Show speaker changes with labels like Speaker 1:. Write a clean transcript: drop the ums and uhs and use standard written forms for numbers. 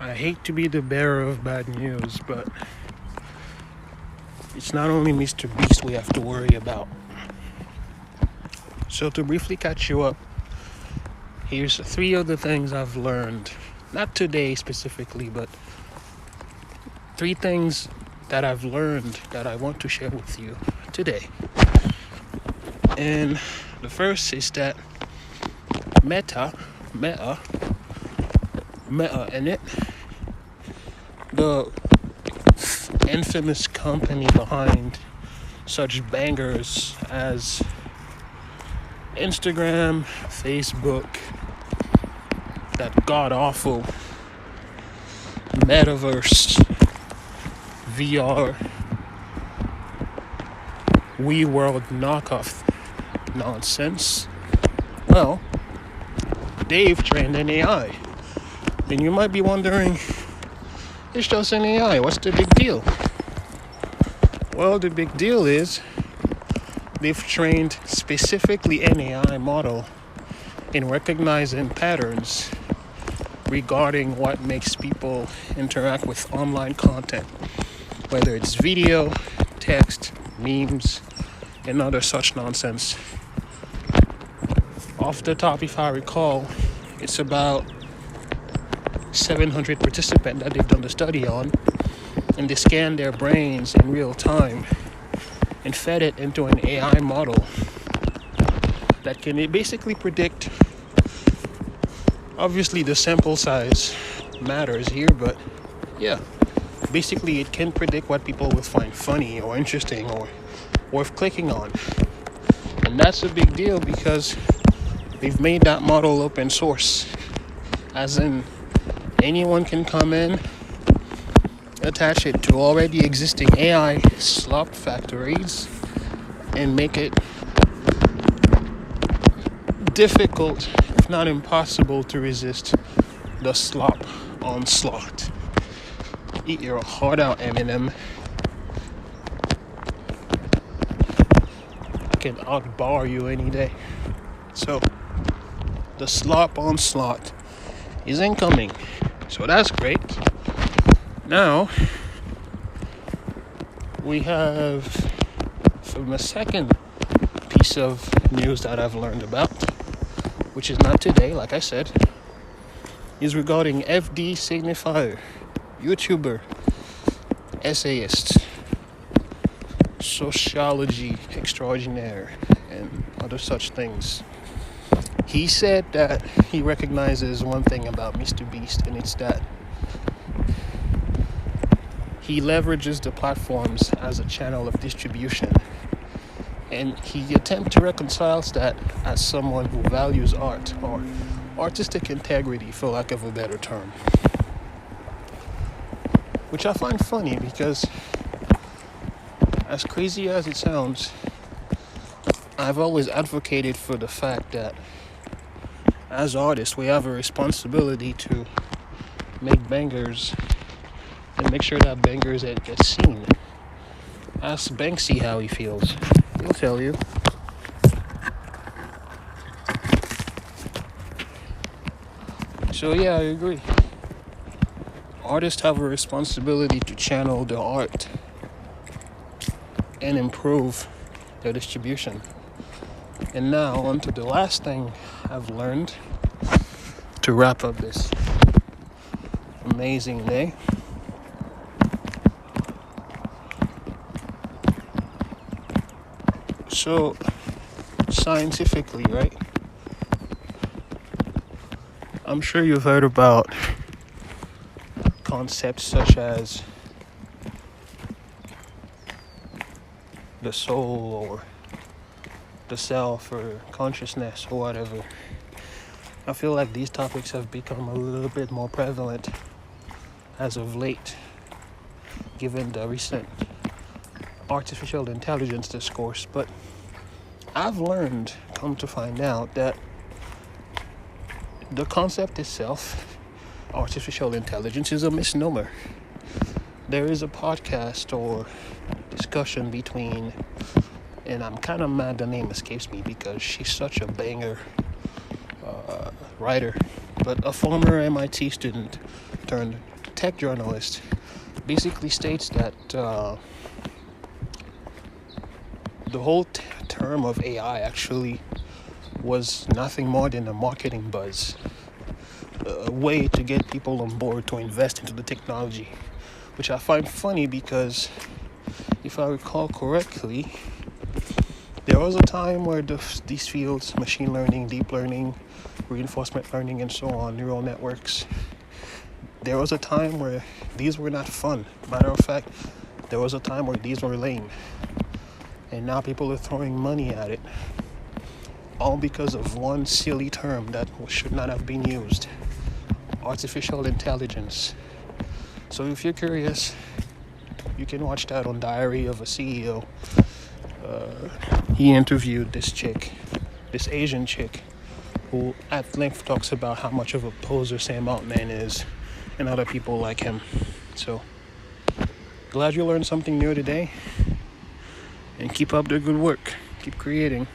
Speaker 1: I hate to be the bearer of bad news, but it's not only Mr. Beast we have to worry about. So to briefly catch you up, here's 3 other things I've learned. Not today specifically, but 3 things that I've learned that I want to share with you today. And the first is that Meta, in it, the infamous company behind such bangers as Instagram, Facebook, that god-awful metaverse, VR, WeWorld knockoff nonsense. Well, they've trained an AI. And you might be wondering, it's just an AI, what's the big deal? Well, the big deal is they've trained specifically an AI model in recognizing patterns regarding what makes people interact with online content, whether it's video, text, memes, and other such nonsense. Off the top, if I recall, it's about 700 participants that they've done the study on, and they scanned their brains in real time and fed it into an AI model that can basically predict. Obviously the sample size matters here, but yeah, basically it can predict what people will find funny or interesting or worth clicking on. And that's a big deal because they've made that model open source, as in anyone can come in, attach it to already existing AI slop factories, and make it difficult, if not impossible, to resist the slop onslaught. Eat your heart out, Eminem. I can outbar you any day. So, the slop onslaught is incoming. So that's great. Now, we have, from a second piece of news that I've learned about, which is not today, like I said, is regarding FD Signifier, YouTuber, essayist, sociology extraordinaire, and other such things. He said that he recognizes one thing about Mr. Beast, and it's that he leverages the platforms as a channel of distribution. And he attempts to reconcile that as someone who values art, or artistic integrity, for lack of a better term. Which I find funny because, as crazy as it sounds, I've always advocated for the fact that as artists, we have a responsibility to make bangers and make sure that bangers get seen. Ask Banksy how he feels. He'll tell you. So yeah, I agree. Artists have a responsibility to channel their art and improve their distribution. And now, on to the last thing I've learned to wrap up this amazing day. So, scientifically, right? I'm sure you've heard about concepts such as the soul or the self or consciousness or whatever. I feel like these topics have become a little bit more prevalent as of late, given the recent artificial intelligence discourse. But I've learned, come to find out, that the concept itself, artificial intelligence, is a misnomer. There is a podcast or discussion between, and I'm kind of mad the name escapes me because she's such a banger writer, but a former MIT student turned tech journalist, basically states that the whole term of AI actually was nothing more than a marketing buzz, a way to get people on board to invest into the technology, which I find funny because if I recall correctly, there was a time where these fields, machine learning, deep learning, reinforcement learning, and so on, neural networks, there was a time where these were not fun. Matter of fact, there was a time where these were lame. And now people are throwing money at it, all because of one silly term that should not have been used: artificial intelligence. So if you're curious, you can watch that on Diary of a CEO. He interviewed this Asian chick, who at length talks about how much of a poser Sam Altman is and other people like him. So, glad you learned something new today, and keep up the good work. Keep creating.